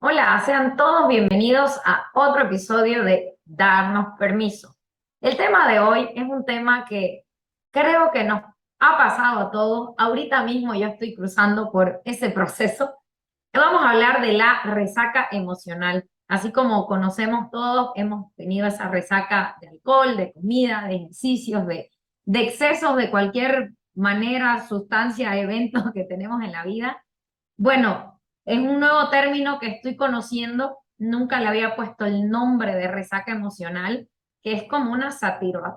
Hola, sean todos bienvenidos a otro episodio de Darnos Permiso. El tema de hoy es un tema que creo que nos ha pasado a todos. Ahorita mismo yo estoy cruzando por ese proceso. Vamos a hablar de la resaca emocional. Así como conocemos todos, hemos tenido esa resaca de alcohol, de comida, de ejercicios, de excesos de cualquier manera, sustancia, evento que tenemos en la vida. Bueno, es un nuevo término que estoy conociendo, nunca le había puesto el nombre de resaca emocional, que es como una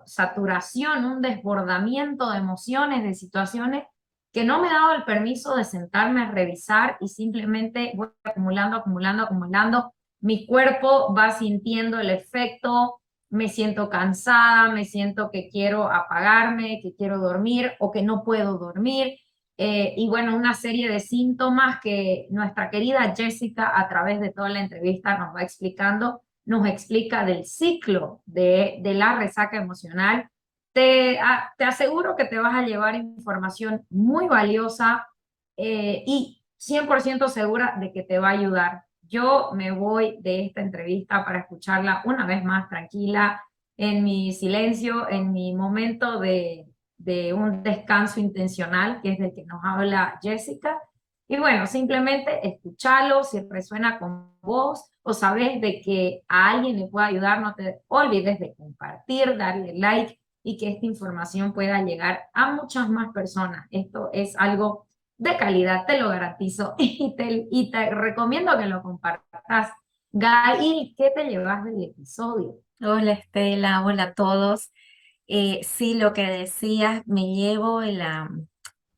saturación, un desbordamiento de emociones, de situaciones que no me he dado el permiso de sentarme a revisar y simplemente voy acumulando, acumulando, acumulando. Mi cuerpo va sintiendo el efecto, me siento cansada, me siento que quiero apagarme, que quiero dormir o que no puedo dormir. Y bueno, una serie de síntomas que nuestra querida Jessica a través de toda la entrevista nos va explicando, nos explica del ciclo de la resaca emocional. Te aseguro que te vas a llevar información muy valiosa y 100% segura de que te va a ayudar. Yo me voy de esta entrevista para escucharla una vez más tranquila, en mi silencio, en mi momento de un descanso intencional, que es del que nos habla Jessica. Y bueno, simplemente escúchalo, si resuena con vos o sabes de que a alguien le puede ayudar, no te olvides de compartir, darle like y que esta información pueda llegar a muchas más personas. Esto es algo de calidad, te lo garantizo y te recomiendo que lo compartas. Gail, ¿qué te llevas del episodio? Hola Estela, hola a todos. Sí, lo que decías, me llevo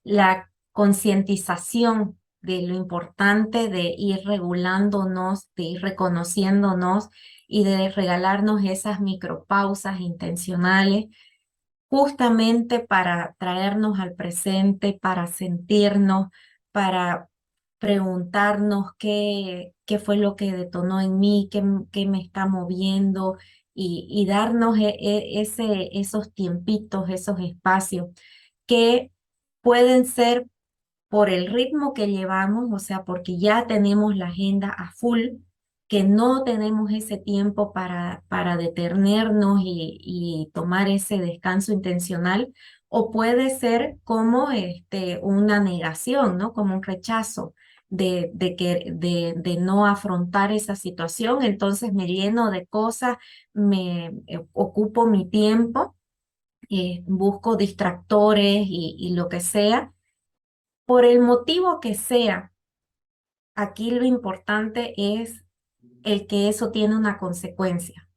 la concientización de lo importante de ir regulándonos, de ir reconociéndonos y de regalarnos esas micropausas intencionales justamente para traernos al presente, para sentirnos, para preguntarnos qué fue lo que detonó en mí, qué me está moviendo y darnos esos tiempitos, esos espacios que pueden ser por el ritmo que llevamos, o sea, porque ya tenemos la agenda a full, que no tenemos ese tiempo para detenernos y tomar ese descanso intencional, o puede ser como una negación, ¿no? Como un rechazo de no afrontar esa situación. Entonces me lleno de cosas, ocupo mi tiempo, busco distractores y lo que sea por el motivo que sea. Aquí lo importante es el que eso tiene una consecuencia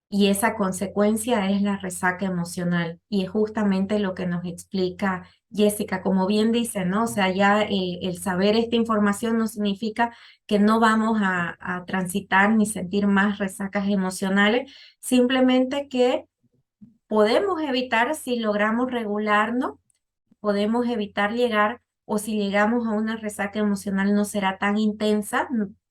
y esa consecuencia es la resaca emocional y es justamente lo que nos explica Jessica, como bien dice, ¿no? O sea, ya el saber esta información no significa que no vamos a transitar ni sentir más resacas emocionales, simplemente que podemos evitar si logramos regularnos, podemos evitar llegar, o si llegamos a una resaca emocional no será tan intensa,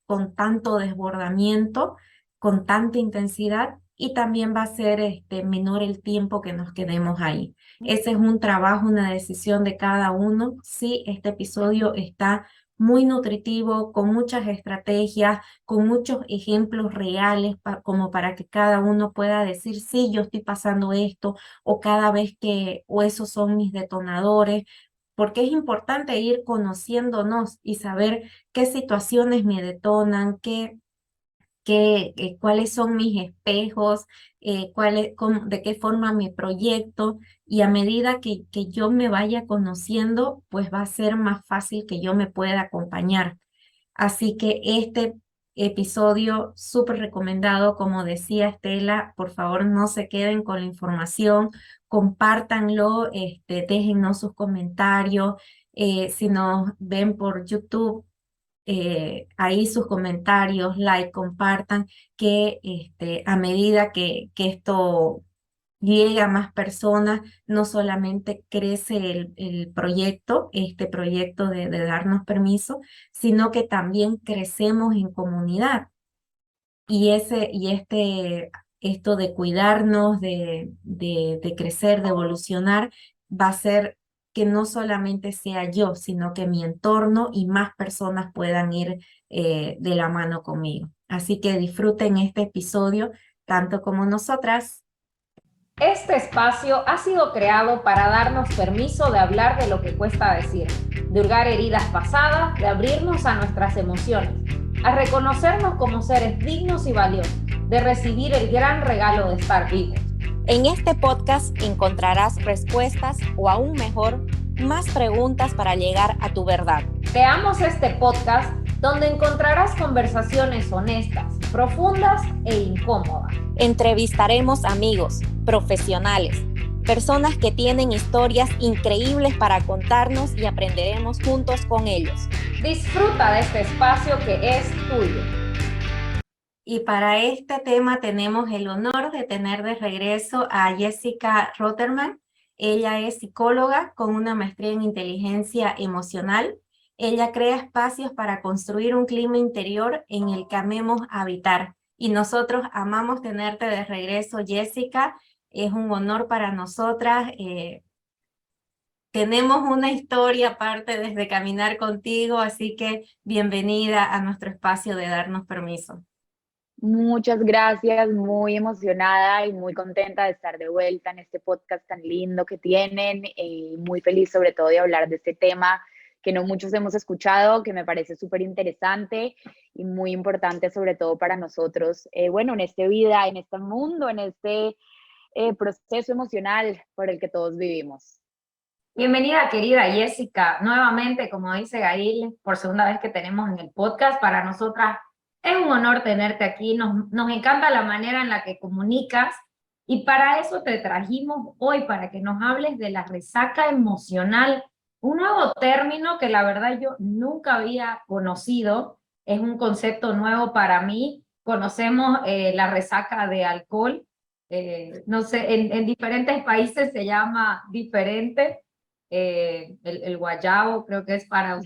con tanto desbordamiento, con tanta intensidad, y también va a ser menor el tiempo que nos quedemos ahí. Ese es un trabajo, una decisión de cada uno. Sí, este episodio está muy nutritivo, con muchas estrategias, con muchos ejemplos reales, como para que cada uno pueda decir, sí, yo estoy pasando esto, o cada vez que, o esos son mis detonadores, porque es importante ir conociéndonos y saber qué situaciones me detonan, cuáles son mis espejos, de qué forma me proyecto, y a medida que yo me vaya conociendo, pues va a ser más fácil que yo me pueda acompañar. Así que este episodio súper recomendado, como decía Estela, por favor no se queden con la información, compártanlo, déjennos sus comentarios, si nos ven por YouTube, ahí sus comentarios, like, compartan, que a medida que esto llega a más personas, no solamente crece el proyecto, este proyecto de darnos permiso, sino que también crecemos en comunidad. Esto de cuidarnos, de crecer, de evolucionar, va a ser que no solamente sea yo, sino que mi entorno y más personas puedan ir de la mano conmigo. Así que disfruten este episodio tanto como nosotras. Este espacio ha sido creado para darnos permiso de hablar de lo que cuesta decir, de hurgar heridas pasadas, de abrirnos a nuestras emociones, a reconocernos como seres dignos y valiosos, de recibir el gran regalo de estar vivos. En este podcast encontrarás respuestas o aún mejor, más preguntas para llegar a tu verdad. Creamos este podcast donde encontrarás conversaciones honestas, profundas e incómodas. Entrevistaremos amigos, profesionales, personas que tienen historias increíbles para contarnos y aprenderemos juntos con ellos. Disfruta de este espacio que es tuyo. Y para este tema tenemos el honor de tener de regreso a Jessica Rotterman. Ella es psicóloga con una maestría en inteligencia emocional. Ella crea espacios para construir un clima interior en el que amemos habitar. Y nosotros amamos tenerte de regreso, Jessica. Es un honor para nosotras. Tenemos una historia aparte desde caminar contigo, así que bienvenida a nuestro espacio de Darnos Permiso. Muchas gracias, muy emocionada y muy contenta de estar de vuelta en este podcast tan lindo que tienen y muy feliz sobre todo de hablar de este tema que no muchos hemos escuchado, que me parece súper interesante y muy importante sobre todo para nosotros, bueno, en esta vida, en este mundo, en este proceso emocional por el que todos vivimos. Bienvenida, querida Jessica, nuevamente, como dice Gail, por segunda vez que tenemos en el podcast. Para nosotras es un honor tenerte aquí, nos encanta la manera en la que comunicas y para eso te trajimos hoy, para que nos hables de la resaca emocional, un nuevo término que la verdad yo nunca había conocido, es un concepto nuevo para mí. Conocemos la resaca de alcohol, no sé, en diferentes países se llama diferente. El guayabo creo que es para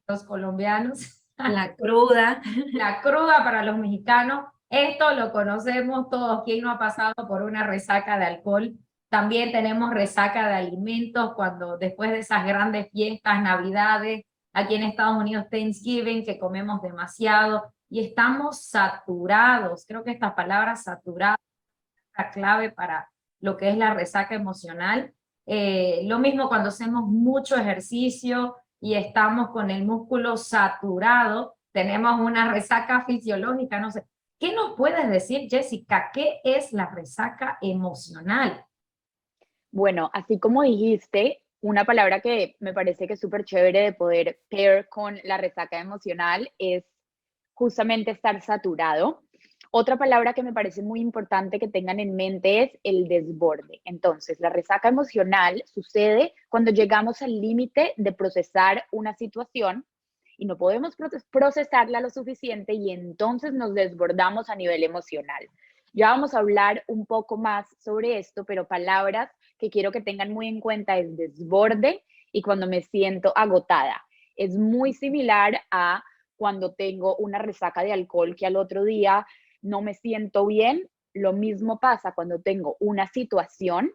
los colombianos. La cruda. La cruda para los mexicanos. Esto lo conocemos todos. ¿Quién no ha pasado por una resaca de alcohol? También tenemos resaca de alimentos cuando después de esas grandes fiestas, Navidades, aquí en Estados Unidos Thanksgiving, que comemos demasiado y estamos saturados. Creo que esta palabra saturada es la clave para lo que es la resaca emocional. Lo mismo cuando hacemos mucho ejercicio y estamos con el músculo saturado, tenemos una resaca fisiológica, no sé. ¿Qué nos puedes decir, Jessica? ¿Qué es la resaca emocional? Bueno, así como dijiste, una palabra que me parece que es súper chévere de poder pair con la resaca emocional es justamente estar saturado. Otra palabra que me parece muy importante que tengan en mente es el desborde. Entonces, la resaca emocional sucede cuando llegamos al límite de procesar una situación y no podemos procesarla lo suficiente y entonces nos desbordamos a nivel emocional. Ya vamos a hablar un poco más sobre esto, pero palabras que quiero que tengan muy en cuenta es desborde y cuando me siento agotada. Es muy similar a cuando tengo una resaca de alcohol que al otro día no me siento bien. Lo mismo pasa cuando tengo una situación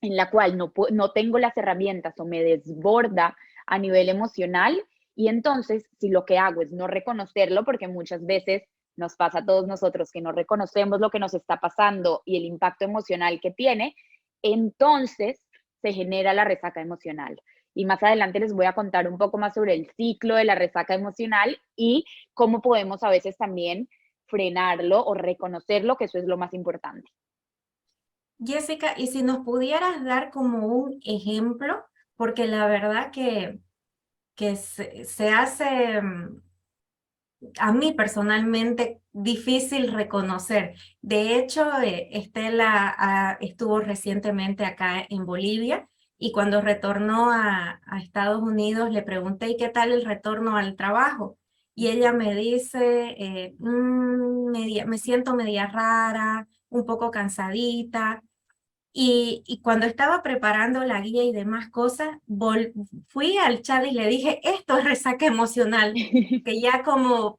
en la cual no tengo las herramientas o me desborda a nivel emocional y entonces si lo que hago es no reconocerlo, porque muchas veces nos pasa a todos nosotros que no reconocemos lo que nos está pasando y el impacto emocional que tiene, entonces se genera la resaca emocional. Y más adelante les voy a contar un poco más sobre el ciclo de la resaca emocional y cómo podemos a veces también frenarlo o reconocerlo, que eso es lo más importante. Jessica, y si nos pudieras dar como un ejemplo, porque la verdad que se hace a mí personalmente difícil reconocer. De hecho, Estela estuvo recientemente acá en Bolivia y cuando retornó a Estados Unidos le pregunté, ¿y qué tal el retorno al trabajo? Y ella me dice, me siento media rara, un poco cansadita. Y cuando estaba preparando la guía y demás cosas, fui al chat y le dije, esto es resaca emocional, que ya como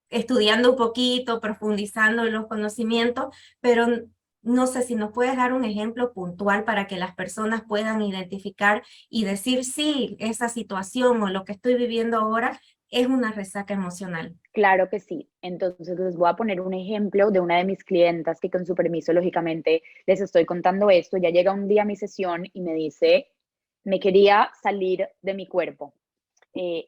estudiando un poquito, profundizando en los conocimientos, pero No sé si nos puedes dar un ejemplo puntual para que las personas puedan identificar y decir, sí, esa situación o lo que estoy viviendo ahora es una resaca emocional. Claro que sí. Entonces les voy a poner un ejemplo de una de mis clientas que con su permiso, lógicamente, les estoy contando esto. Ya llega un día a mi sesión y me dice, me quería salir de mi cuerpo.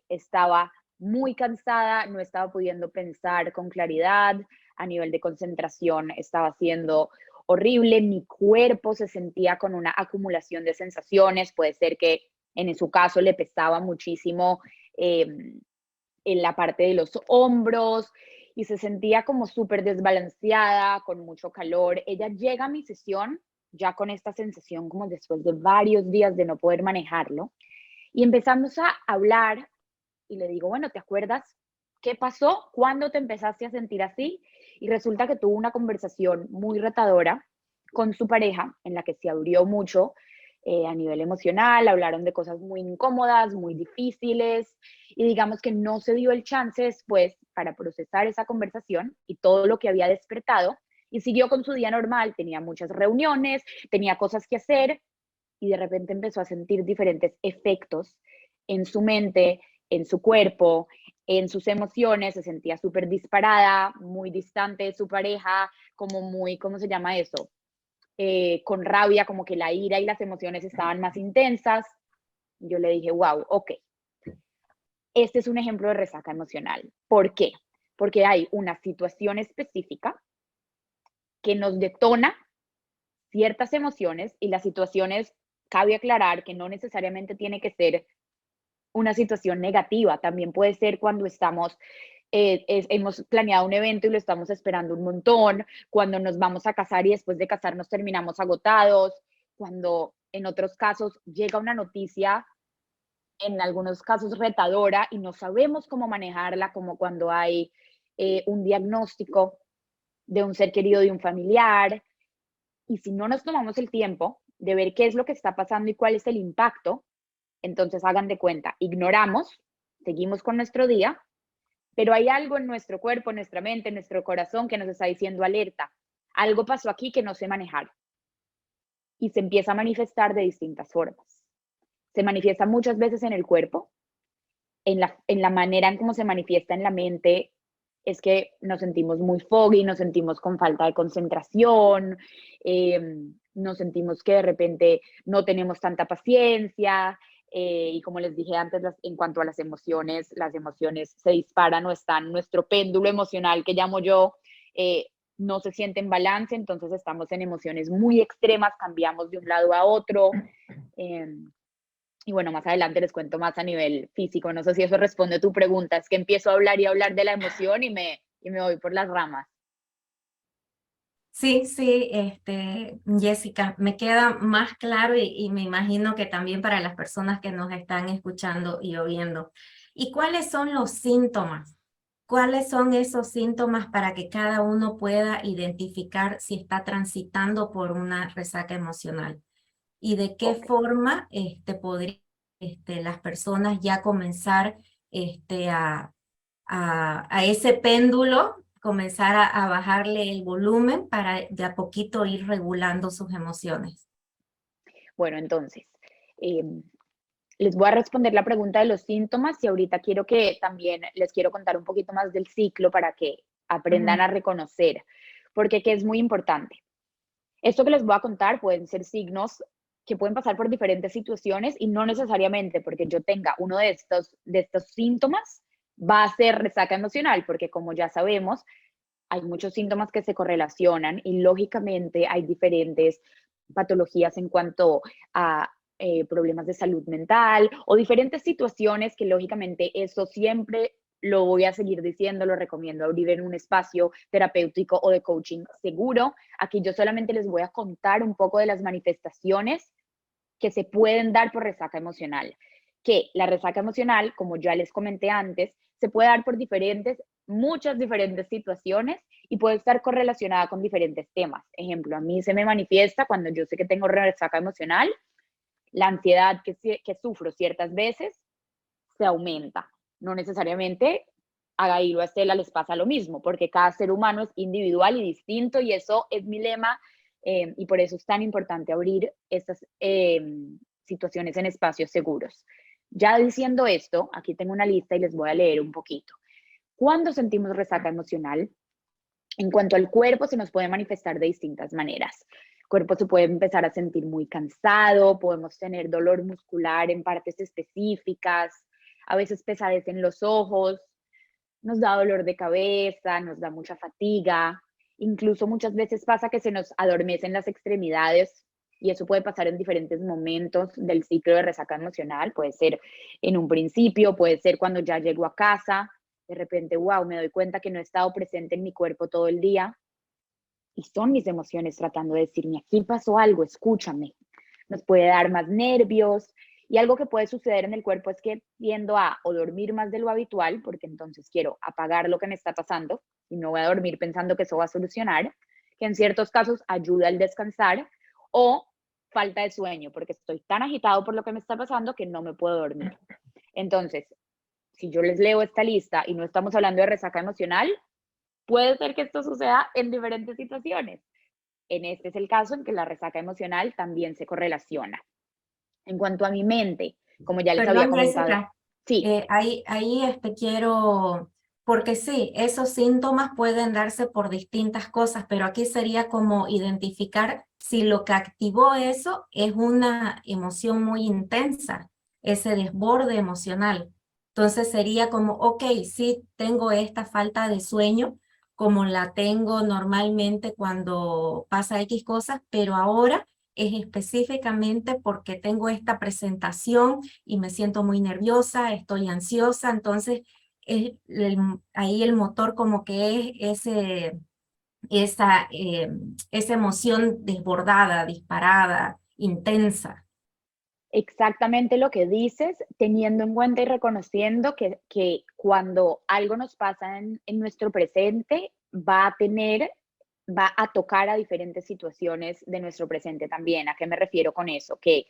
Estaba muy cansada, no estaba pudiendo pensar con claridad, a nivel de concentración estaba siendo horrible, mi cuerpo se sentía con una acumulación de sensaciones, puede ser que en su caso le pesaba muchísimo en la parte de los hombros y se sentía como súper desbalanceada, con mucho calor. Ella llega a mi sesión ya con esta sensación como después de varios días de no poder manejarlo y empezamos a hablar y le digo, bueno, ¿te acuerdas qué pasó? ¿Cuándo te empezaste a sentir así? Y resulta que tuvo una conversación muy retadora con su pareja en la que se abrió mucho a nivel emocional, hablaron de cosas muy incómodas, muy difíciles, y digamos que no se dio el chance después para procesar esa conversación y todo lo que había despertado, y siguió con su día normal, tenía muchas reuniones, tenía cosas que hacer, y de repente empezó a sentir diferentes efectos en su mente, en su cuerpo, en sus emociones, se sentía súper disparada, muy distante de su pareja, como muy, ¿cómo se llama eso? Con rabia, como que la ira y las emociones estaban más intensas. Yo le dije, wow, ok, este es un ejemplo de resaca emocional. ¿Por qué? Porque hay una situación específica que nos detona ciertas emociones y las situaciones, cabe aclarar que no necesariamente tiene que ser una situación negativa, también puede ser cuando estamos, hemos planeado un evento y lo estamos esperando un montón, cuando nos vamos a casar y después de casarnos terminamos agotados, cuando en otros casos llega una noticia, en algunos casos retadora y no sabemos cómo manejarla, como cuando hay un diagnóstico de un ser querido de un familiar, y si no nos tomamos el tiempo de ver qué es lo que está pasando y cuál es el impacto, entonces hagan de cuenta, ignoramos, seguimos con nuestro día, pero hay algo en nuestro cuerpo, en nuestra mente, en nuestro corazón que nos está diciendo alerta. Algo pasó aquí que no sé manejar y se empieza a manifestar de distintas formas. Se manifiesta muchas veces en el cuerpo, en la manera en cómo se manifiesta en la mente es que nos sentimos muy foggy, nos sentimos con falta de concentración, nos sentimos que de repente no tenemos tanta paciencia, y como les dije antes, en cuanto a las emociones se disparan o están, nuestro péndulo emocional que llamo yo, no se siente en balance, entonces estamos en emociones muy extremas, cambiamos de un lado a otro. Y bueno, más adelante les cuento más a nivel físico. No sé si eso responde a tu pregunta. Es que empiezo a hablar y a hablar de la emoción y me voy por las ramas. Sí, sí, Jessica, me queda más claro y me imagino que también para las personas que nos están escuchando y oyendo. ¿Y cuáles son los síntomas? ¿Cuáles son esos síntomas para que cada uno pueda identificar si está transitando por una resaca emocional? ¿Y de qué Ok. forma podrían las personas ya comenzar a ese péndulo, comenzar a bajarle el volumen para de a poquito ir regulando sus emociones? Bueno, entonces, eh, les voy a responder la pregunta de los síntomas y ahorita quiero que también les quiero contar un poquito más del ciclo para que aprendan Ujú. a reconocer, porque que es muy importante. Esto que les voy a contar pueden ser signos que pueden pasar por diferentes situaciones y no necesariamente porque yo tenga uno de estos síntomas va a ser resaca emocional, porque como ya sabemos, hay muchos síntomas que se correlacionan y lógicamente hay diferentes patologías en cuanto a problemas de salud mental o diferentes situaciones que lógicamente eso siempre lo voy a seguir diciendo, lo recomiendo abrir en un espacio terapéutico o de coaching seguro. Aquí yo solamente les voy a contar un poco de las manifestaciones que se pueden dar por resaca emocional. Que la resaca emocional, como ya les comenté antes, se puede dar por muchas diferentes situaciones y puede estar correlacionada con diferentes temas. Ejemplo, a mí se me manifiesta cuando yo sé que tengo resaca emocional, la ansiedad que sufro ciertas veces se aumenta. No necesariamente a Gail o a Estela les pasa lo mismo, porque cada ser humano es individual y distinto y eso es mi lema y por eso es tan importante abrir estas situaciones en espacios seguros. Ya diciendo esto, aquí tengo una lista y les voy a leer un poquito. ¿Cuándo sentimos resaca emocional? En cuanto al cuerpo, se nos puede manifestar de distintas maneras. El cuerpo se puede empezar a sentir muy cansado, podemos tener dolor muscular en partes específicas, a veces pesadez en los ojos, nos da dolor de cabeza, nos da mucha fatiga, incluso muchas veces pasa que se nos adormecen las extremidades y eso puede pasar en diferentes momentos del ciclo de resaca emocional, puede ser en un principio, puede ser cuando ya llego a casa, de repente, wow, me doy cuenta que no he estado presente en mi cuerpo todo el día y son mis emociones tratando de decirme, aquí pasó algo, escúchame. Nos puede dar más nervios y algo que puede suceder en el cuerpo es que tiendo a o dormir más de lo habitual, porque entonces quiero apagar lo que me está pasando y no voy a dormir pensando que eso va a solucionar, que en ciertos casos ayuda al descansar, o falta de sueño, porque estoy tan agitado por lo que me está pasando que no me puedo dormir. Entonces, si yo les leo esta lista y no estamos hablando de resaca emocional, puede ser que esto suceda en diferentes situaciones. En este es el caso en que la resaca emocional también se correlaciona. En cuanto a mi mente, como ya les había Perdón, comentado, Jessica, sí, ahí quiero, porque sí, esos síntomas pueden darse por distintas cosas, pero aquí sería como identificar si lo que activó eso es una emoción muy intensa, ese desborde emocional. Entonces sería como, ok, sí tengo esta falta de sueño, como la tengo normalmente cuando pasa X cosas, pero ahora es específicamente porque tengo esta presentación y me siento muy nerviosa, estoy ansiosa, entonces ahí el motor como que es esa emoción desbordada, disparada, intensa. exactamente lo que dices, teniendo en cuenta y reconociendo que cuando algo nos pasa en nuestro presente, va a tocar a diferentes situaciones de nuestro presente también. ¿A qué me refiero con eso? Que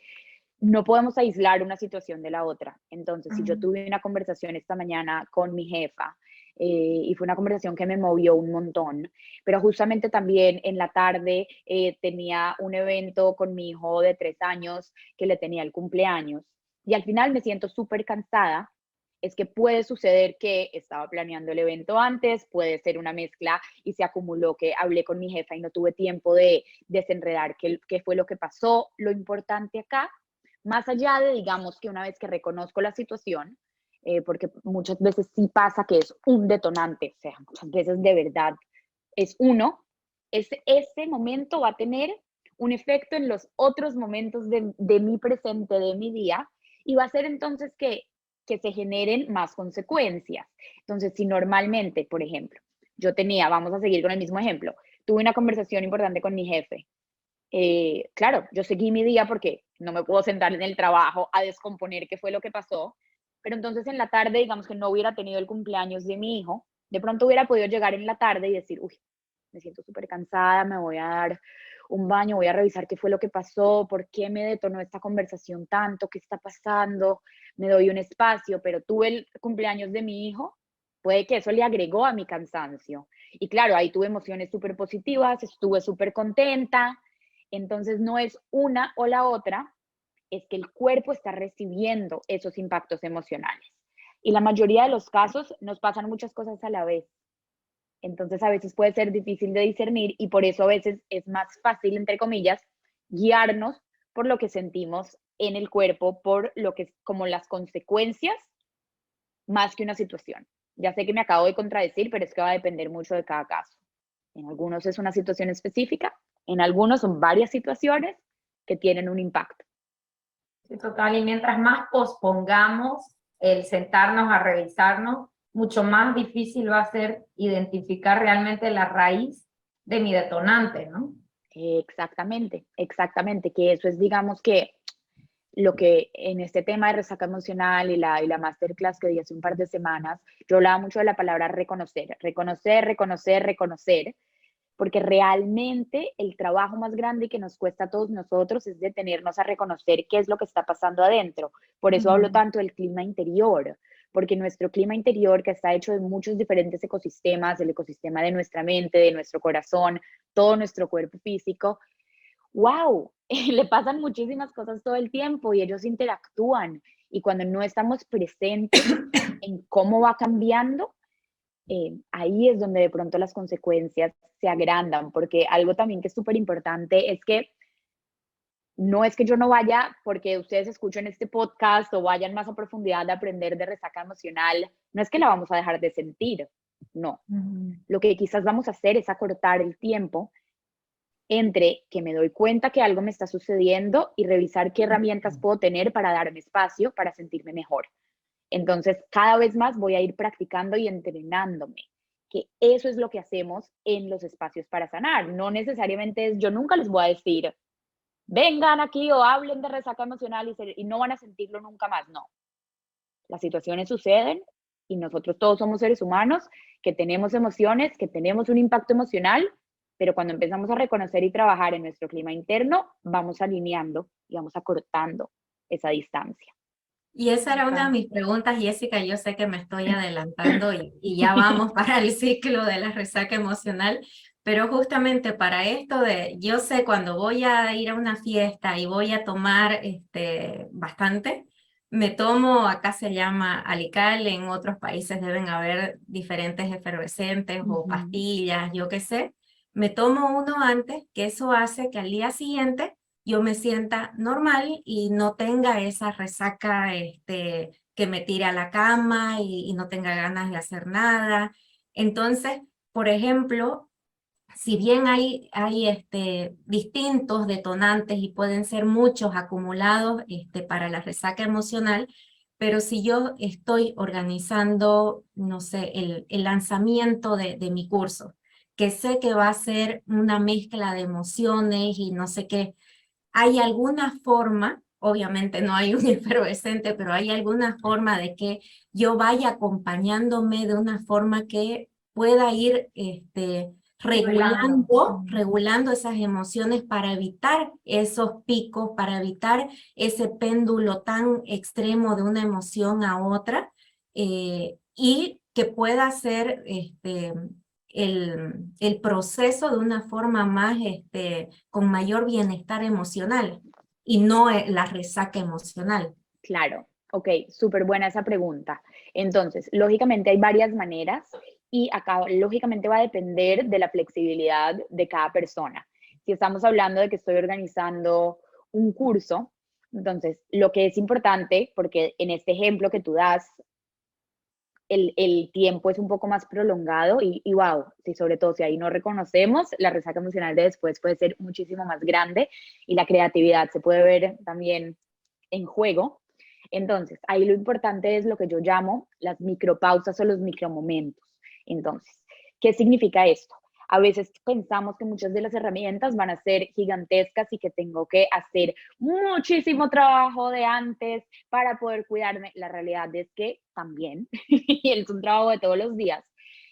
no podemos aislar una situación de la otra. Entonces, si yo tuve una conversación esta mañana con mi jefa y fue una conversación que me movió un montón, pero justamente también en la tarde tenía un evento con mi hijo de 3 años que le tenía el cumpleaños y al final me siento súper cansada. Es que puede suceder que estaba planeando el evento antes, puede ser una mezcla y se acumuló que hablé con mi jefa y no tuve tiempo de desenredar qué fue lo que pasó. Lo importante acá, más allá de, digamos, que una vez que reconozco la situación, porque muchas veces sí pasa que es un detonante, o sea, muchas veces de verdad es uno, ese momento va a tener un efecto en los otros momentos de mi presente, de mi día, y va a ser entonces que se generen más consecuencias. Entonces, si normalmente, por ejemplo, yo tenía, vamos a seguir con el mismo ejemplo, tuve una conversación importante con mi jefe, claro, yo seguí mi día porque no me puedo sentar en el trabajo a descomponer qué fue lo que pasó, pero entonces en la tarde, digamos que no hubiera tenido el cumpleaños de mi hijo, de pronto hubiera podido llegar en la tarde y decir, uy, me siento súper cansada, me voy a dar un baño, voy a revisar qué fue lo que pasó, por qué me detonó esta conversación tanto, qué está pasando, me doy un espacio, pero tuve el cumpleaños de mi hijo, puede que eso le agregó a mi cansancio. Y claro, ahí tuve emociones súper positivas, estuve súper contenta, entonces no es una o la otra, es que el cuerpo está recibiendo esos impactos emocionales. Y la mayoría de los casos nos pasan muchas cosas a la vez. Entonces a veces puede ser difícil de discernir y por eso a veces es más fácil, entre comillas, guiarnos por lo que sentimos en el cuerpo, por lo que como las consecuencias, más que una situación. Ya sé que me acabo de contradecir, pero es que va a depender mucho de cada caso. En algunos es una situación específica, en algunos son varias situaciones que tienen un impacto. Sí, total, y mientras más pospongamos el sentarnos a revisarnos, mucho más difícil va a ser identificar realmente la raíz de mi detonante, ¿no? Exactamente, exactamente, que eso es, digamos que lo que en este tema de resaca emocional y la masterclass que di hace un par de semanas, yo hablaba mucho de la palabra reconocer, reconocer, reconocer, reconocer, porque realmente el trabajo más grande que nos cuesta a todos nosotros es detenernos a reconocer qué es lo que está pasando adentro. Por eso hablo tanto del clima interior, porque nuestro clima interior, que está hecho de muchos diferentes ecosistemas, el ecosistema de nuestra mente, de nuestro corazón, todo nuestro cuerpo físico, wow, le pasan muchísimas cosas todo el tiempo y ellos interactúan. Y cuando no estamos presentes en cómo va cambiando, ahí es donde de pronto las consecuencias se agrandan, porque algo también que es súper importante es que no es que yo no vaya, porque ustedes escuchen este podcast o vayan más a profundidad de aprender de resaca emocional, no es que la vamos a dejar de sentir, no. Lo que quizás vamos a hacer es acortar el tiempo entre que me doy cuenta que algo me está sucediendo y revisar qué herramientas puedo tener para darme espacio para sentirme mejor. Entonces, cada vez más voy a ir practicando y entrenándome, que eso es lo que hacemos en los espacios para sanar. No necesariamente es, yo nunca les voy a decir, vengan aquí o hablen de resaca emocional y no van a sentirlo nunca más. No, las situaciones suceden y nosotros todos somos seres humanos que tenemos emociones, que tenemos un impacto emocional, pero cuando empezamos a reconocer y trabajar en nuestro clima interno, vamos alineando y vamos acortando esa distancia. Y esa era una de mis preguntas, Jessica. Yo sé que me estoy adelantando y ya vamos para el ciclo de la resaca emocional, pero justamente para esto de, yo sé cuando voy a ir a una fiesta y voy a tomar bastante, me tomo, acá se llama Alical, en otros países deben haber diferentes efervescentes o pastillas, yo qué sé. Me tomo uno antes, que eso hace que al día siguiente yo me sienta normal y no tenga esa resaca que me tire a la cama y no tenga ganas de hacer nada. Entonces, por ejemplo, si bien hay distintos detonantes y pueden ser muchos acumulados para la resaca emocional, pero si yo estoy organizando, no sé, el lanzamiento de mi curso, que sé que va a ser una mezcla de emociones y no sé qué, ¿hay alguna forma, obviamente no hay un efervescente, pero hay alguna forma de que yo vaya acompañándome de una forma que pueda ir regulando esas emociones para evitar esos picos, para evitar ese péndulo tan extremo de una emoción a otra y que pueda ser el proceso de una forma más, con mayor bienestar emocional y no la resaca emocional? Claro, ok, súper buena esa pregunta. Entonces, lógicamente hay varias maneras y acá lógicamente va a depender de la flexibilidad de cada persona. Si estamos hablando de que estoy organizando un curso, entonces lo que es importante, porque en este ejemplo que tú das, el tiempo es un poco más prolongado y wow, sí, sobre todo si ahí no reconocemos, la resaca emocional de después puede ser muchísimo más grande y la creatividad se puede ver también en juego. Entonces, ahí lo importante es lo que yo llamo las micropausas o los micromomentos. Entonces, ¿qué significa esto? A veces pensamos que muchas de las herramientas van a ser gigantescas y que tengo que hacer muchísimo trabajo de antes para poder cuidarme. La realidad es que también, y es un trabajo de todos los días.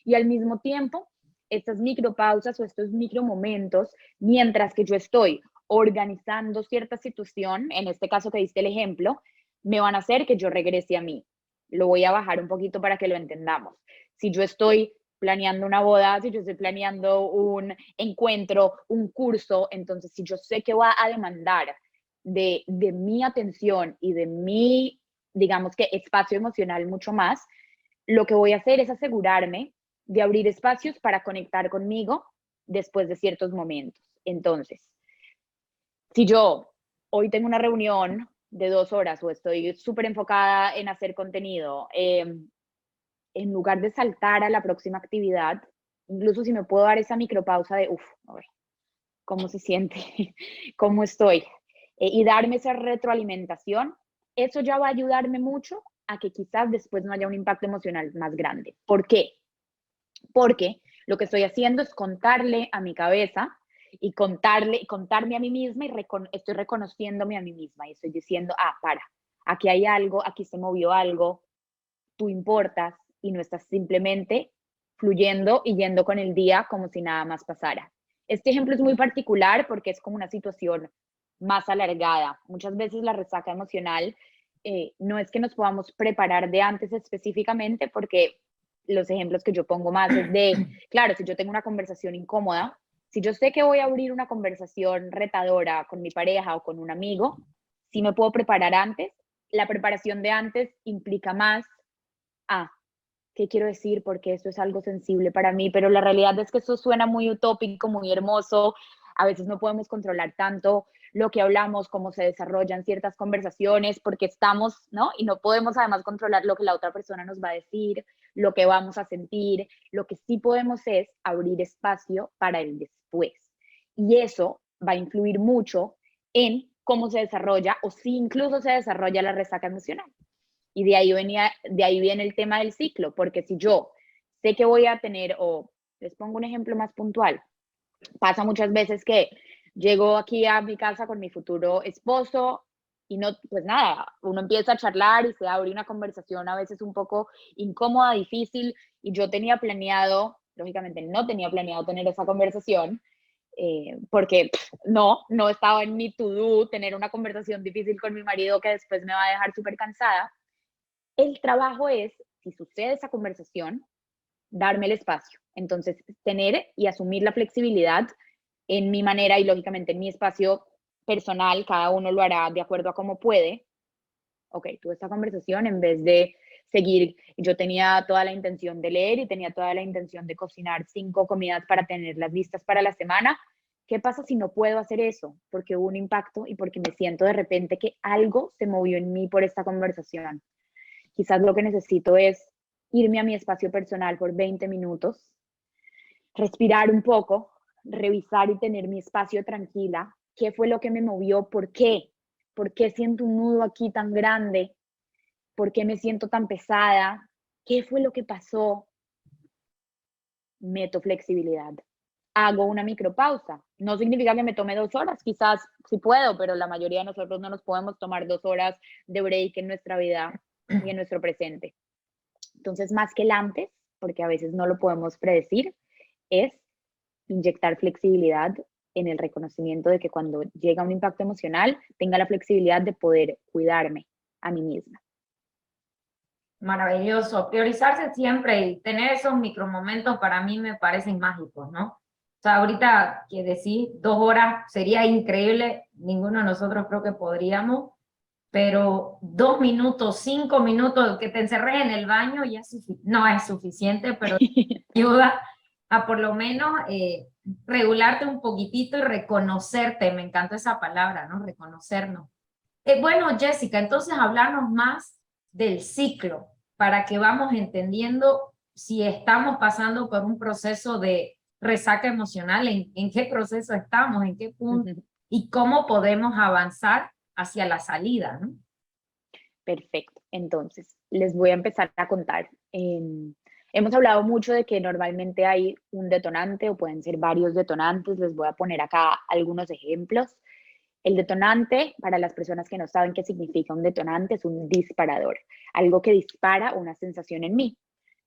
Y al mismo tiempo, estas micropausas o estos micromomentos, mientras que yo estoy organizando cierta situación, en este caso que diste el ejemplo, me van a hacer que yo regrese a mí. Lo voy a bajar un poquito para que lo entendamos. Si yo estoy planeando una boda, si yo estoy planeando un encuentro, un curso, entonces si yo sé que va a demandar de mi atención y de mi, digamos que espacio emocional mucho más, lo que voy a hacer es asegurarme de abrir espacios para conectar conmigo después de ciertos momentos. Entonces, si yo hoy tengo una reunión de 2 horas o estoy súper enfocada en hacer contenido, en lugar de saltar a la próxima actividad, incluso si me puedo dar esa micropausa de, a ver, ¿cómo se siente? ¿Cómo estoy? Y darme esa retroalimentación, eso ya va a ayudarme mucho a que quizás después no haya un impacto emocional más grande. ¿Por qué? Porque lo que estoy haciendo es contarle a mi cabeza y contarme a mí misma y estoy reconociéndome a mí misma y estoy diciendo, aquí hay algo, aquí se movió algo, tú importas y no estás simplemente fluyendo y yendo con el día como si nada más pasara. Este ejemplo es muy particular porque es como una situación más alargada. Muchas veces la resaca emocional no es que nos podamos preparar de antes específicamente porque los ejemplos que yo pongo más es de, claro, si yo tengo una conversación incómoda Si yo sé que voy a abrir una conversación retadora con mi pareja o con un amigo, si me puedo preparar antes, la preparación de antes implica más, ¿qué quiero decir? Porque esto es algo sensible para mí, pero la realidad es que eso suena muy utópico, muy hermoso. A veces no podemos controlar tanto lo que hablamos, cómo se desarrollan ciertas conversaciones, porque estamos, ¿no? Y no podemos además controlar lo que la otra persona nos va a decir, lo que vamos a sentir. Lo que sí podemos es abrir espacio para el después. Y eso va a influir mucho en cómo se desarrolla o si incluso se desarrolla la resaca emocional. Y de ahí viene el tema del ciclo, porque si yo sé que voy a tener, o les pongo un ejemplo más puntual, pasa muchas veces que llego aquí a mi casa con mi futuro esposo y no, pues nada, uno empieza a charlar y se abre una conversación a veces un poco incómoda, difícil, y yo tenía planeado, lógicamente no tenía planeado tener esa conversación, porque no estaba en mi to-do tener una conversación difícil con mi marido que después me va a dejar súper cansada. El trabajo es, si sucede esa conversación, darme el espacio. Entonces, tener y asumir la flexibilidad en mi manera y lógicamente en mi espacio personal, cada uno lo hará de acuerdo a cómo puede. Ok, tuve esta conversación en vez de seguir, yo tenía toda la intención de leer y tenía toda la intención de cocinar 5 comidas para tenerlas listas para la semana. ¿Qué pasa si no puedo hacer eso? Porque hubo un impacto y porque me siento de repente que algo se movió en mí por esta conversación. Quizás lo que necesito es irme a mi espacio personal por 20 minutos, respirar un poco, revisar y tener mi espacio tranquila. ¿Qué fue lo que me movió? ¿Por qué? ¿Por qué siento un nudo aquí tan grande? ¿Por qué me siento tan pesada? ¿Qué fue lo que pasó? Meto flexibilidad. Hago una micropausa. No significa que me tome 2 horas, quizás sí puedo, pero la mayoría de nosotros no nos podemos tomar 2 horas de break en nuestra vida y en nuestro presente. Entonces, más que el antes, porque a veces no lo podemos predecir, es inyectar flexibilidad en el reconocimiento de que cuando llega un impacto emocional, tenga la flexibilidad de poder cuidarme a mí misma. Maravilloso. Priorizarse siempre y tener esos micromomentos para mí me parecen mágicos, ¿no? O sea, ahorita que decís 2 horas sería increíble, ninguno de nosotros creo que podríamos, pero 2 minutos, 5 minutos que te encerres en el baño ya no es suficiente, pero ayuda a por lo menos regularte un poquitito y reconocerte. Me encantó esa palabra, ¿no? Reconocernos. Bueno, Jessica, entonces hablarnos más del ciclo para que vamos entendiendo si estamos pasando por un proceso de resaca emocional, en qué proceso estamos, en qué punto y cómo podemos avanzar hacia la salida, ¿no? Perfecto. Entonces, les voy a empezar a contar. Hemos hablado mucho de que normalmente hay un detonante o pueden ser varios detonantes. Les voy a poner acá algunos ejemplos. El detonante, para las personas que no saben qué significa un detonante, es un disparador, algo que dispara una sensación en mí.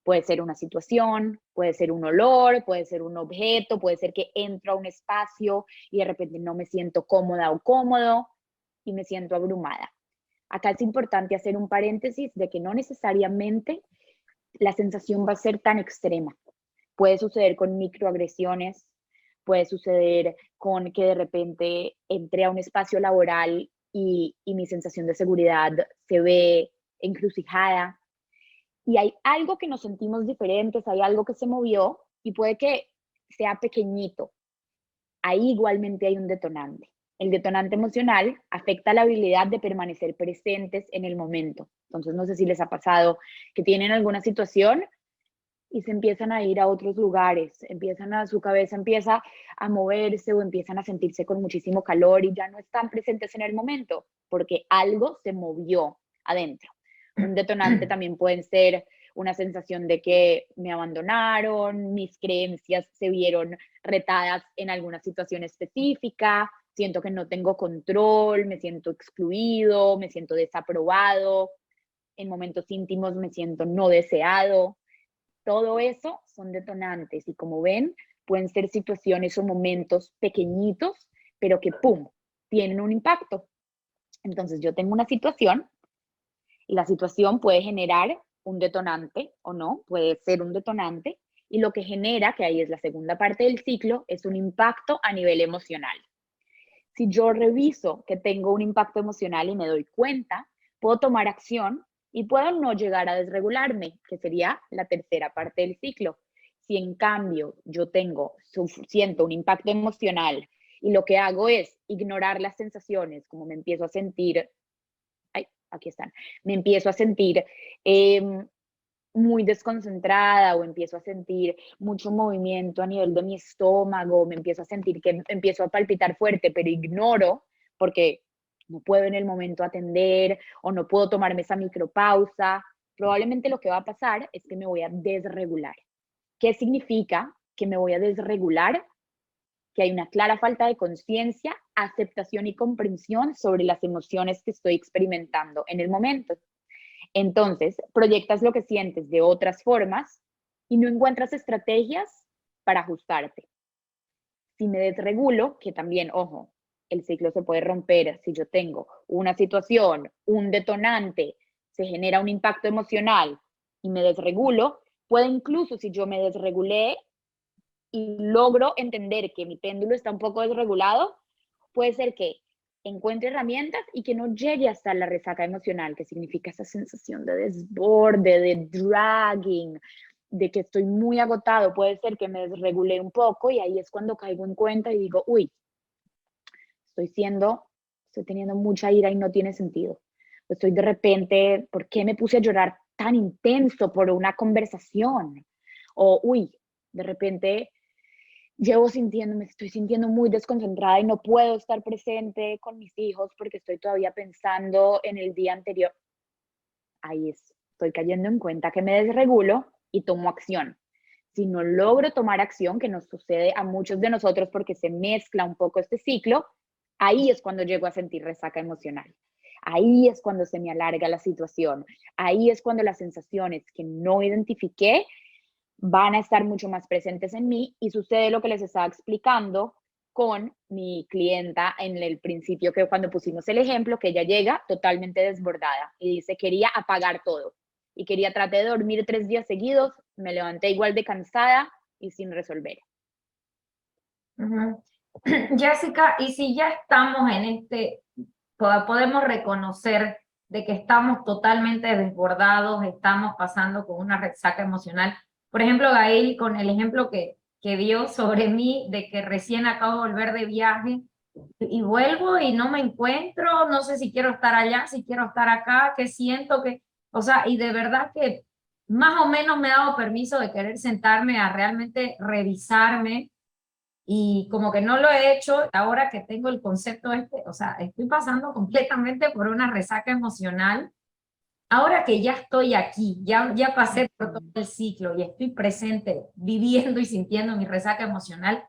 Puede ser una situación, puede ser un olor, puede ser un objeto, puede ser que entro a un espacio y de repente no me siento cómoda o cómodo y me siento abrumada. Acá es importante hacer un paréntesis de que no necesariamente la sensación va a ser tan extrema. Puede suceder con microagresiones, puede suceder con que de repente entré a un espacio laboral y mi sensación de seguridad se ve encrucijada. Y hay algo que nos sentimos diferentes, hay algo que se movió y puede que sea pequeñito. Ahí igualmente hay un detonante. El detonante emocional afecta la habilidad de permanecer presentes en el momento. Entonces, no sé si les ha pasado que tienen alguna situación y se empiezan a ir a otros lugares, su cabeza empieza a moverse o empiezan a sentirse con muchísimo calor y ya no están presentes en el momento porque algo se movió adentro. Un detonante también pueden ser una sensación de que me abandonaron, mis creencias se vieron retadas en alguna situación específica, siento que no tengo control, me siento excluido, me siento desaprobado, en momentos íntimos me siento no deseado. Todo eso son detonantes y como ven, pueden ser situaciones o momentos pequeñitos, pero que ¡pum!, tienen un impacto. Entonces yo tengo una situación y la situación puede generar un detonante o no, puede ser un detonante y lo que genera, que ahí es la segunda parte del ciclo, es un impacto a nivel emocional. Si yo reviso que tengo un impacto emocional y me doy cuenta, puedo tomar acción y puedo no llegar a desregularme, que sería la tercera parte del ciclo. Si en cambio yo siento un impacto emocional y lo que hago es ignorar las sensaciones, como me empiezo a sentir, aquí están, me empiezo a sentir muy desconcentrada o empiezo a sentir mucho movimiento a nivel de mi estómago, me empiezo a sentir que empiezo a palpitar fuerte, pero ignoro porque no puedo en el momento atender o no puedo tomarme esa micropausa, probablemente lo que va a pasar es que me voy a desregular. ¿Qué significa que me voy a desregular? Que hay una clara falta de conciencia, aceptación y comprensión sobre las emociones que estoy experimentando en el momento. Entonces, proyectas lo que sientes de otras formas y no encuentras estrategias para ajustarte. Si me desregulo, que también, ojo, el ciclo se puede romper si yo tengo una situación, un detonante, se genera un impacto emocional y me desregulo, puede incluso si yo me desregulé y logro entender que mi péndulo está un poco desregulado, puede ser que encuentre herramientas y que no llegue hasta la resaca emocional, que significa esa sensación de desborde, de dragging, de que estoy muy agotado. Puede ser que me desregulé un poco y ahí es cuando caigo en cuenta y digo, uy, estoy teniendo mucha ira y no tiene sentido. Estoy de repente, ¿por qué me puse a llorar tan intenso por una conversación? O, uy, de repente me estoy sintiendo muy desconcentrada y no puedo estar presente con mis hijos porque estoy todavía pensando en el día anterior. Ahí estoy cayendo en cuenta que me desregulo y tomo acción. Si no logro tomar acción, que nos sucede a muchos de nosotros porque se mezcla un poco este ciclo, ahí es cuando llego a sentir resaca emocional. Ahí es cuando se me alarga la situación. Ahí es cuando las sensaciones que no identifiqué van a estar mucho más presentes en mí y sucede lo que les estaba explicando con mi clienta en el principio, que cuando pusimos el ejemplo, que ella llega totalmente desbordada y dice, quería apagar todo y traté de dormir 3 días seguidos, me levanté igual de cansada y sin resolver. Jessica, y si ya estamos en podemos reconocer de que estamos totalmente desbordados, estamos pasando con una resaca emocional. Por ejemplo, Gael, con el ejemplo que dio sobre mí, de que recién acabo de volver de viaje y vuelvo y no me encuentro, no sé si quiero estar allá, si quiero estar acá, que siento que, o sea, y de verdad que más o menos me he dado permiso de querer sentarme a realmente revisarme y como que no lo he hecho ahora que tengo el concepto o sea, estoy pasando completamente por una resaca emocional. Ahora que ya estoy aquí, ya pasé por todo el ciclo y estoy presente, viviendo y sintiendo mi resaca emocional,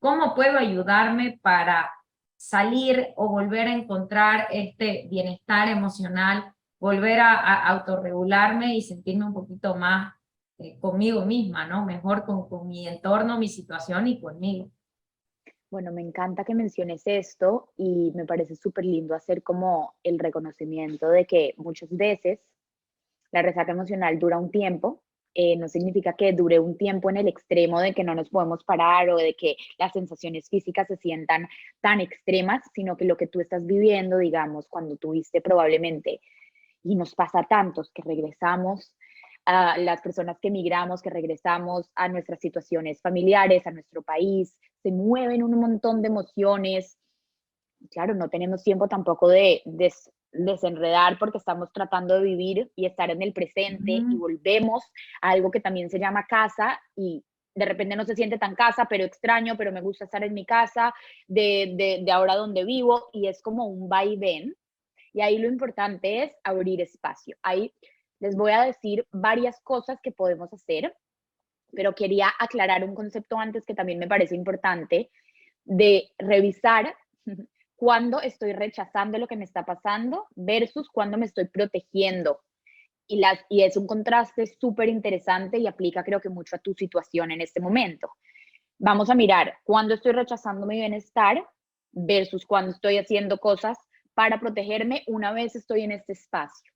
¿cómo puedo ayudarme para salir o volver a encontrar este bienestar emocional, volver a autorregularme y sentirme un poquito más conmigo misma, ¿no? Mejor con mi entorno, mi situación y conmigo. Bueno, me encanta que menciones esto y me parece súper lindo hacer como el reconocimiento de que muchas veces la resaca emocional dura un tiempo. No significa que dure un tiempo en el extremo de que no nos podemos parar o de que las sensaciones físicas se sientan tan extremas, sino que lo que tú estás viviendo, digamos, cuando tuviste probablemente, y nos pasa a tantos que regresamos, a las personas que emigramos, que regresamos a nuestras situaciones familiares, a nuestro país, se mueven un montón de emociones. Claro, no tenemos tiempo tampoco de desenredar porque estamos tratando de vivir y estar en el presente y volvemos a algo que también se llama casa y de repente no se siente tan casa, pero extraño, pero me gusta estar en mi casa, de ahora donde vivo y es como un vaivén. Y ahí lo importante es abrir espacio. Ahí les voy a decir varias cosas que podemos hacer, pero quería aclarar un concepto antes que también me parece importante de revisar cuándo estoy rechazando lo que me está pasando versus cuándo me estoy protegiendo. Y es un contraste súper interesante y aplica creo que mucho a tu situación en este momento. Vamos a mirar cuándo estoy rechazando mi bienestar versus cuándo estoy haciendo cosas para protegerme una vez estoy en este espacio.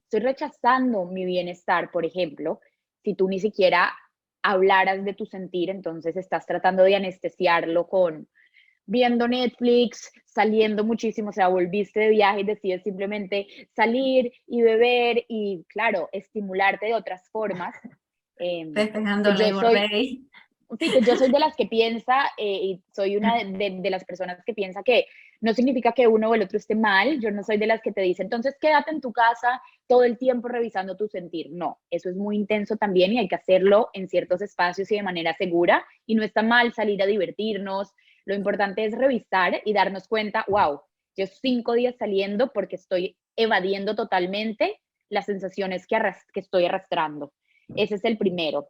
Estoy rechazando mi bienestar, por ejemplo, si tú ni siquiera hablaras de tu sentir, entonces estás tratando de anestesiarlo con viendo Netflix, saliendo muchísimo, o sea, volviste de viaje y decides simplemente salir y beber y, claro, estimularte de otras formas. Festejando Que yo Labor soy, Day. sí, que yo soy de las que piensa, y soy una de las personas que piensa que no significa que uno o el otro esté mal. Yo no soy de las que te dice, entonces quédate en tu casa todo el tiempo revisando tu sentir. No, eso es muy intenso también y hay que hacerlo en ciertos espacios y de manera segura. Y no está mal salir a divertirnos. Lo importante es revisar y darnos cuenta, wow, yo 5 días saliendo porque estoy evadiendo totalmente las sensaciones que estoy arrastrando. Ese es el primero.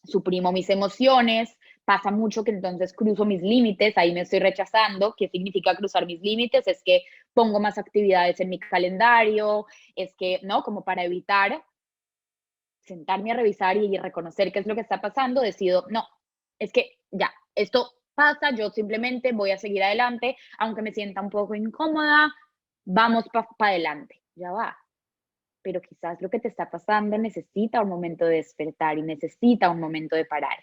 Suprimo mis emociones, pasa mucho que entonces cruzo mis límites, ahí me estoy rechazando. ¿Qué significa cruzar mis límites? Es que pongo más actividades en mi calendario, es que, ¿no? Como para evitar sentarme a revisar y reconocer qué es lo que está pasando, decido, no, es que ya, esto pasa, yo simplemente voy a seguir adelante, aunque me sienta un poco incómoda, vamos para adelante, ya va. Pero quizás lo que te está pasando necesita un momento de despertar y necesita un momento de parar.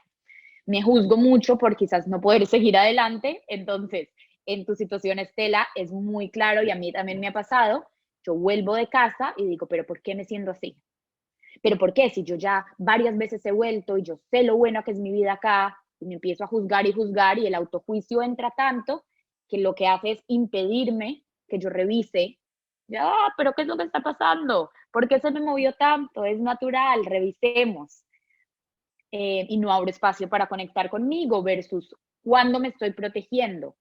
Me juzgo mucho por quizás no poder seguir adelante, entonces en tu situación, Estela, es muy claro y a mí también me ha pasado, yo vuelvo de casa y digo, pero ¿por qué me siento así? ¿Pero por qué? Si yo ya varias veces he vuelto y yo sé lo bueno que es mi vida acá, y me empiezo a juzgar y el autojuicio entra tanto que lo que hace es impedirme que yo revise, ya, pero ¿qué es lo que está pasando? ¿Por qué se me movió tanto? Es natural, revisemos. Y no abro espacio para conectar conmigo versus cuando me estoy protegiendo.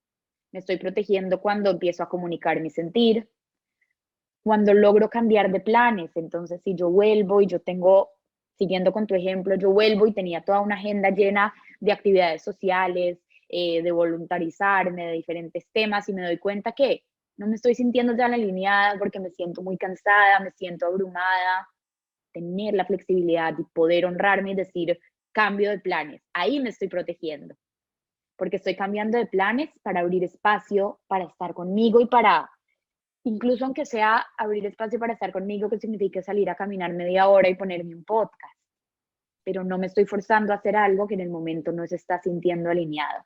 Me estoy protegiendo cuando empiezo a comunicar mi sentir, cuando logro cambiar de planes. Entonces, si yo vuelvo y yo tengo, siguiendo con tu ejemplo, yo vuelvo y tenía toda una agenda llena de actividades sociales, de voluntarizarme, de diferentes temas, y me doy cuenta que no me estoy sintiendo tan alineada porque me siento muy cansada, me siento abrumada. Tener la flexibilidad y poder honrarme y decir, cambio de planes. Ahí me estoy protegiendo, porque estoy cambiando de planes para abrir espacio, para estar conmigo y para, incluso aunque sea abrir espacio para estar conmigo, que significa salir a caminar media hora y ponerme un podcast, pero no me estoy forzando a hacer algo que en el momento no se está sintiendo alineado.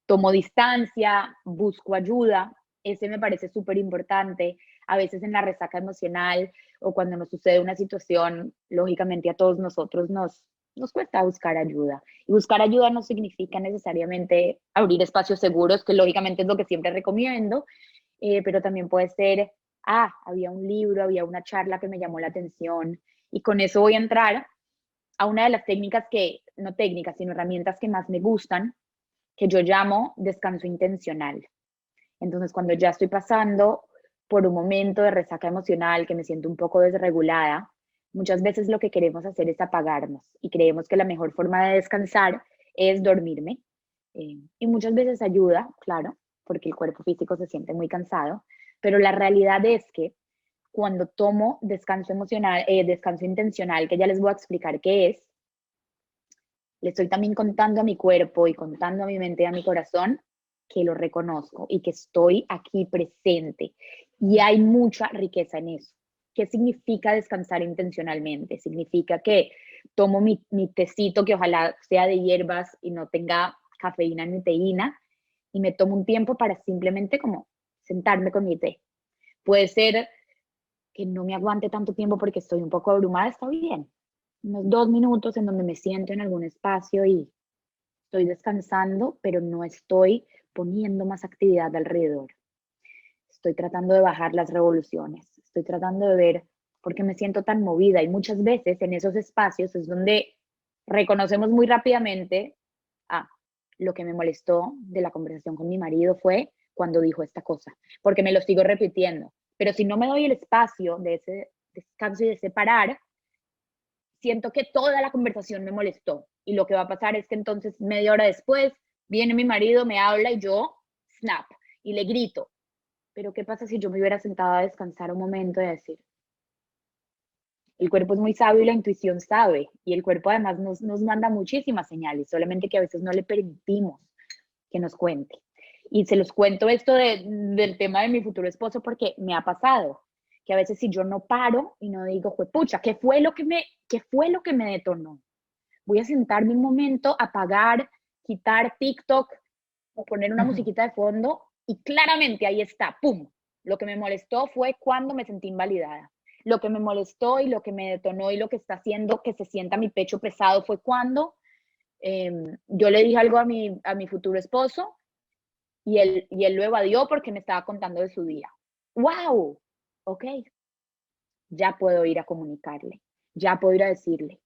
Tomo distancia, busco ayuda, ese me parece súper importante. A veces en la resaca emocional o cuando nos sucede una situación, lógicamente a todos nosotros nos cuesta buscar ayuda. Y buscar ayuda no significa necesariamente abrir espacios seguros, que lógicamente es lo que siempre recomiendo, pero también puede ser, había un libro, había una charla que me llamó la atención, y con eso voy a entrar a una de las técnicas que, no técnicas, sino herramientas que más me gustan, que yo llamo descanso intencional. Entonces, cuando ya estoy pasando por un momento de resaca emocional, que me siento un poco desregulada, muchas veces lo que queremos hacer es apagarnos y creemos que la mejor forma de descansar es dormirme. Y muchas veces ayuda, claro, porque el cuerpo físico se siente muy cansado, pero la realidad es que cuando tomo descanso emocional, descanso intencional, que ya les voy a explicar qué es, le estoy también contando a mi cuerpo y contando a mi mente y a mi corazón que lo reconozco y que estoy aquí presente. Y hay mucha riqueza en eso. ¿Qué significa descansar intencionalmente? Significa que tomo mi tecito, que ojalá sea de hierbas y no tenga cafeína ni teína, y me tomo un tiempo para simplemente como sentarme con mi té. Puede ser que no me aguante tanto tiempo porque estoy un poco abrumada, está bien. Unos 2 minutos en donde me siento en algún espacio y estoy descansando, pero no estoy poniendo más actividad alrededor. Estoy tratando de bajar las revoluciones, estoy tratando de ver por qué me siento tan movida, y muchas veces en esos espacios es donde reconocemos muy rápidamente, lo que me molestó de la conversación con mi marido fue cuando dijo esta cosa, porque me lo sigo repitiendo. Pero si no me doy el espacio de ese descanso y de separar, siento que toda la conversación me molestó, y lo que va a pasar es que entonces media hora después viene mi marido, me habla y yo snap y le grito. Pero ¿qué pasa si yo me hubiera sentado a descansar un momento y decir, el cuerpo es muy sabio y la intuición sabe, y el cuerpo además nos manda muchísimas señales, solamente que a veces no le permitimos que nos cuente? Y se los cuento esto del tema de mi futuro esposo porque me ha pasado que a veces si yo no paro y no digo, pucha, ¿qué fue lo que me detonó? voy a sentarme un momento, apagar, quitar TikTok o poner una musiquita de fondo y claramente ahí está, ¡pum! Lo que me molestó fue cuando me sentí invalidada. Lo que me molestó y lo que me detonó y lo que está haciendo que se sienta mi pecho pesado fue cuando yo le dije algo a mi futuro esposo y él lo evadió porque me estaba contando de su día. ¡Wow! Ok, ya puedo ir a comunicarle, ya puedo ir a decirle,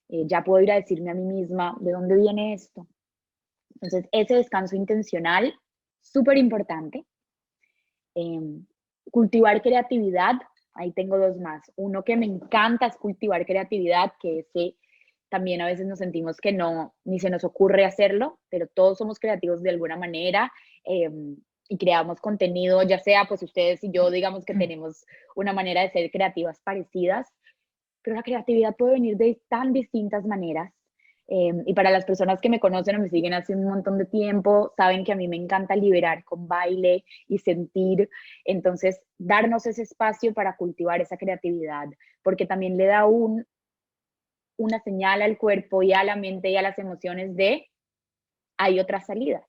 ya puedo ir a decirme a mí misma de dónde viene esto. Entonces, ese descanso intencional, súper importante. Cultivar creatividad, ahí tengo dos más. Uno que me encanta es cultivar creatividad, que ese también a veces nos sentimos que no, ni se nos ocurre hacerlo, pero todos somos creativos de alguna manera y creamos contenido, ya sea pues ustedes y yo, digamos que tenemos una manera de ser creativas parecidas, pero la creatividad puede venir de tan distintas maneras. Y para las personas que me conocen o me siguen hace un montón de tiempo, saben que a mí me encanta liberar con baile y sentir. Entonces, darnos ese espacio para cultivar esa creatividad, porque también le da una señal al cuerpo y a la mente y a las emociones de hay otras salidas,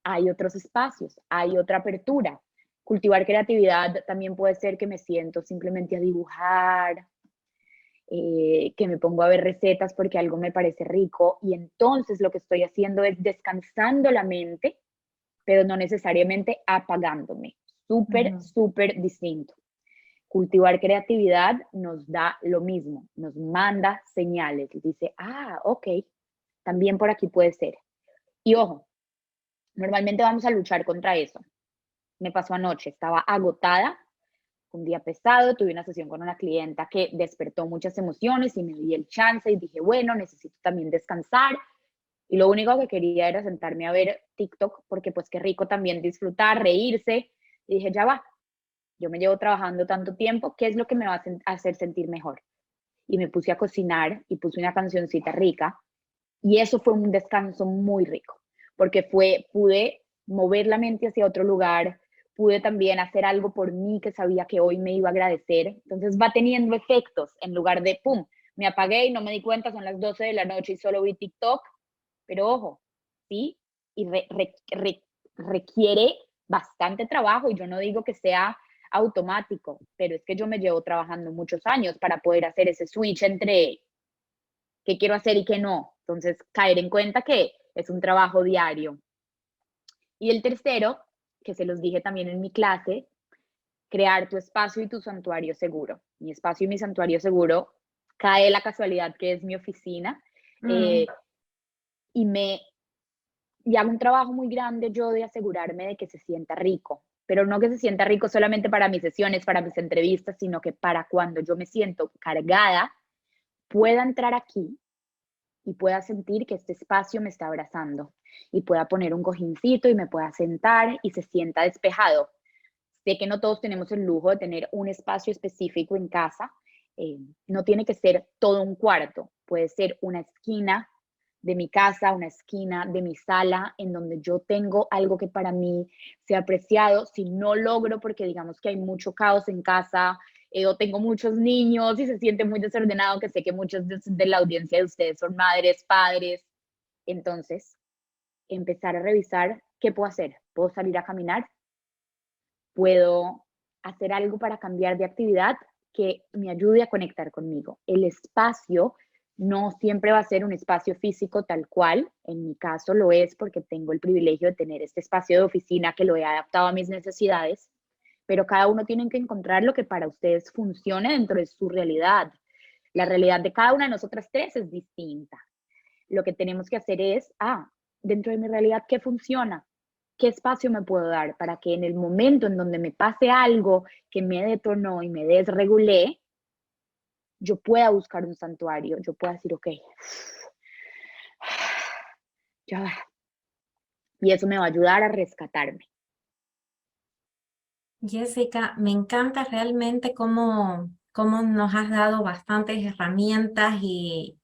hay otros espacios, hay otra apertura. Cultivar creatividad también puede ser que me siento simplemente a dibujar, que me pongo a ver recetas porque algo me parece rico y entonces lo que estoy haciendo es descansando la mente, pero no necesariamente apagándome. Súper, súper distinto. Cultivar creatividad nos da lo mismo, nos manda señales, dice, ok, también por aquí puede ser. Y ojo, normalmente vamos a luchar contra eso. Me pasó anoche, estaba agotada, un día pesado, tuve una sesión con una clienta que despertó muchas emociones y me di el chance y dije, bueno, necesito también descansar. Y lo único que quería era sentarme a ver TikTok, porque pues qué rico también disfrutar, reírse. Y dije, ya va, yo me llevo trabajando tanto tiempo, ¿qué es lo que me va a hacer sentir mejor? Y me puse a cocinar y puse una cancioncita rica. Y eso fue un descanso muy rico, porque pude mover la mente hacia otro lugar, pude también hacer algo por mí que sabía que hoy me iba a agradecer. Entonces va teniendo efectos en lugar de, ¡pum!, me apagué y no me di cuenta, son las 12 de la noche y solo vi TikTok. Pero ojo, ¿sí? Y requiere bastante trabajo y yo no digo que sea automático, pero es que yo me llevo trabajando muchos años para poder hacer ese switch entre qué quiero hacer y qué no. Entonces, caer en cuenta que es un trabajo diario. Y el tercero, que se los dije también en mi clase, crear tu espacio y tu santuario seguro. Mi espacio y mi santuario seguro cae la casualidad que es mi oficina y hago un trabajo muy grande yo de asegurarme de que se sienta rico, pero no que se sienta rico solamente para mis sesiones, para mis entrevistas, sino que para cuando yo me siento cargada, pueda entrar aquí y pueda sentir que este espacio me está abrazando y pueda poner un cojincito y me pueda sentar y se sienta despejado. Sé que no todos tenemos el lujo de tener un espacio específico en casa. No tiene que ser todo un cuarto, puede ser una esquina de mi casa, una esquina de mi sala, en donde yo tengo algo que para mí sea apreciado. Si no logro, porque digamos que hay mucho caos en casa, o tengo muchos niños y se siente muy desordenado, que sé que muchos de la audiencia de ustedes son madres, padres. Entonces, empezar a revisar qué puedo hacer. ¿Puedo salir a caminar? ¿Puedo hacer algo para cambiar de actividad que me ayude a conectar conmigo? El espacio no siempre va a ser un espacio físico tal cual. En mi caso lo es porque tengo el privilegio de tener este espacio de oficina que lo he adaptado a mis necesidades, pero cada uno tiene que encontrar lo que para ustedes funcione dentro de su realidad. La realidad de cada una de nosotras tres es distinta. Lo que tenemos que hacer es, dentro de mi realidad, ¿qué funciona? ¿Qué espacio me puedo dar para que en el momento en donde me pase algo que me detonó y me desregulé, yo pueda buscar un santuario, yo pueda decir, ok, ya va. Y eso me va a ayudar a rescatarme. Jessica, me encanta realmente cómo nos has dado bastantes herramientas y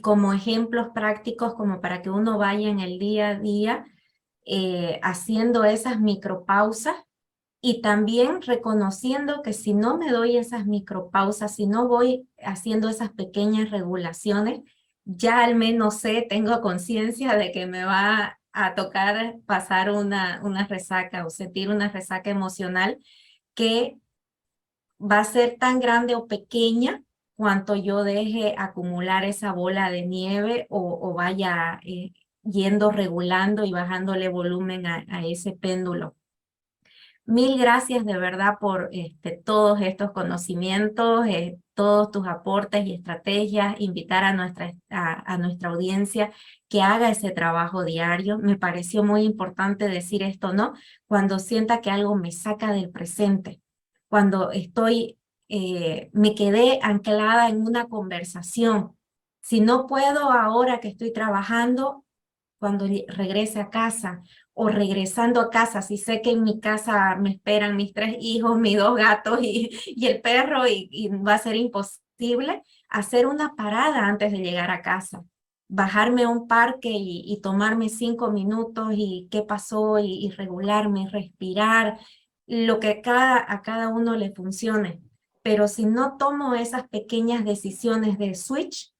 como ejemplos prácticos como para que uno vaya en el día a día haciendo esas micropausas y también reconociendo que si no me doy esas micropausas, si no voy haciendo esas pequeñas regulaciones, ya al menos tengo conciencia de que me va a tocar pasar una resaca o sentir una resaca emocional que va a ser tan grande o pequeña cuanto yo deje acumular esa bola de nieve o vaya yendo regulando y bajándole volumen a ese péndulo. Mil gracias de verdad por todos estos conocimientos, todos tus aportes y estrategias, invitar a nuestra audiencia que haga ese trabajo diario. Me pareció muy importante decir esto, ¿no? Cuando sienta que algo me saca del presente, cuando me quedé anclada en una conversación. Si no puedo ahora que estoy trabajando, cuando regrese a casa o regresando a casa, si sé que en mi casa me esperan mis 3 hijos, mis 2 gatos y el perro y va a ser imposible, hacer una parada antes de llegar a casa, bajarme a un parque y tomarme 5 minutos y qué pasó y regularme, respirar, lo que a cada uno le funcione. Pero si no tomo esas pequeñas decisiones de switch,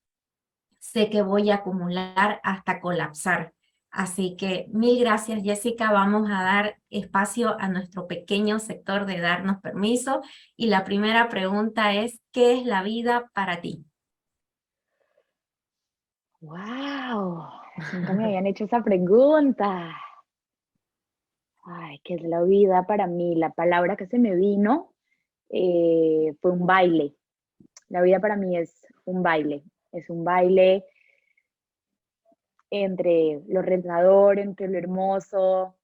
sé que voy a acumular hasta colapsar. Así que mil gracias, Jessica. Vamos a dar espacio a nuestro pequeño sector de darnos permiso. Y la primera pregunta es, ¿qué es la vida para ti? ¡Wow! Nunca me habían hecho esa pregunta. Ay, ¿qué es la vida para mí? La palabra que se me vino fue un baile. La vida para mí es un baile. Es un baile entre lo retador, entre lo hermoso,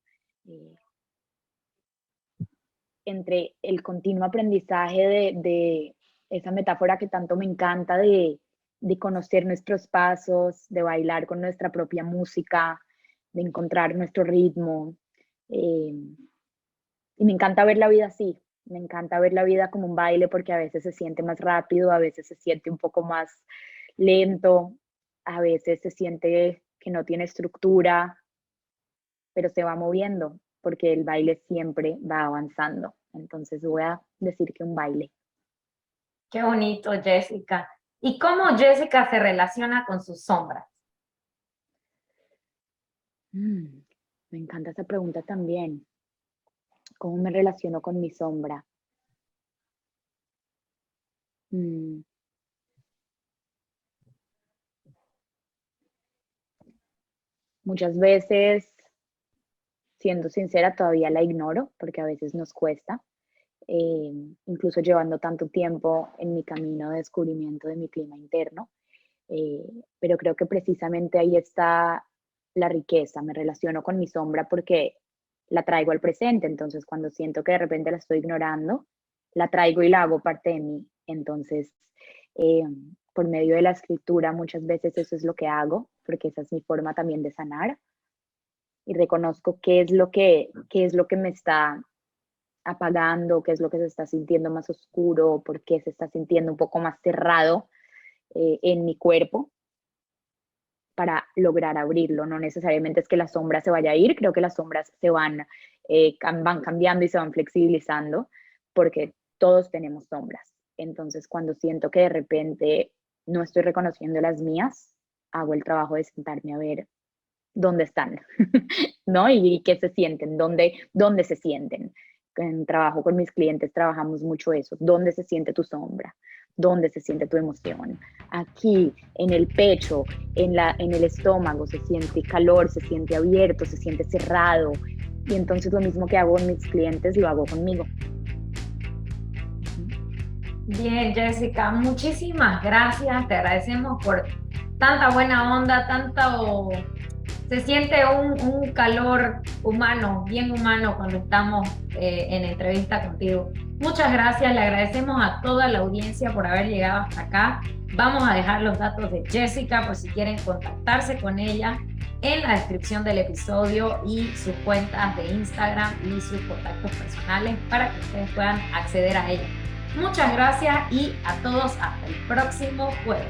entre el continuo aprendizaje de esa metáfora que tanto me encanta de conocer nuestros pasos, de bailar con nuestra propia música, de encontrar nuestro ritmo. Y me encanta ver la vida así, me encanta ver la vida como un baile porque a veces se siente más rápido, a veces se siente un poco más lento, a veces se siente que no tiene estructura, pero se va moviendo porque el baile siempre va avanzando. Entonces voy a decir que un baile. Qué bonito, Jessica. ¿Y cómo Jessica se relaciona con sus sombras? Me encanta esa pregunta también. ¿Cómo me relaciono con mi sombra? Muchas veces, siendo sincera, todavía la ignoro porque a veces nos cuesta, incluso llevando tanto tiempo en mi camino de descubrimiento de mi clima interno. Pero creo que precisamente ahí está la riqueza. Me relaciono con mi sombra porque la traigo al presente. Entonces, cuando siento que de repente la estoy ignorando, la traigo y la hago parte de mí. Entonces, por medio de la escritura, muchas veces eso es lo que hago, porque esa es mi forma también de sanar. Y reconozco qué es lo que me está apagando, qué es lo que se está sintiendo más oscuro, por qué se está sintiendo un poco más cerrado en mi cuerpo, para lograr abrirlo. No necesariamente es que la sombra se vaya a ir, creo que las sombras se van cambiando y se van flexibilizando, porque todos tenemos sombras. Entonces, cuando siento que de repente no estoy reconociendo las mías, hago el trabajo de sentarme a ver dónde están, ¿no? Y qué se sienten, dónde se sienten. En trabajo con mis clientes trabajamos mucho eso, dónde se siente tu sombra, dónde se siente tu emoción. Aquí, en el pecho, en el estómago, se siente calor, se siente abierto, se siente cerrado. Y entonces lo mismo que hago con mis clientes, lo hago conmigo. Bien, Jessica, muchísimas gracias. Te agradecemos por tanta buena onda, se siente un calor humano, bien humano cuando estamos en entrevista contigo. Muchas gracias, le agradecemos a toda la audiencia por haber llegado hasta acá. Vamos a dejar los datos de Jessica por si quieren contactarse con ella en la descripción del episodio y sus cuentas de Instagram y sus contactos personales para que ustedes puedan acceder a ella. Muchas gracias y a todos hasta el próximo jueves.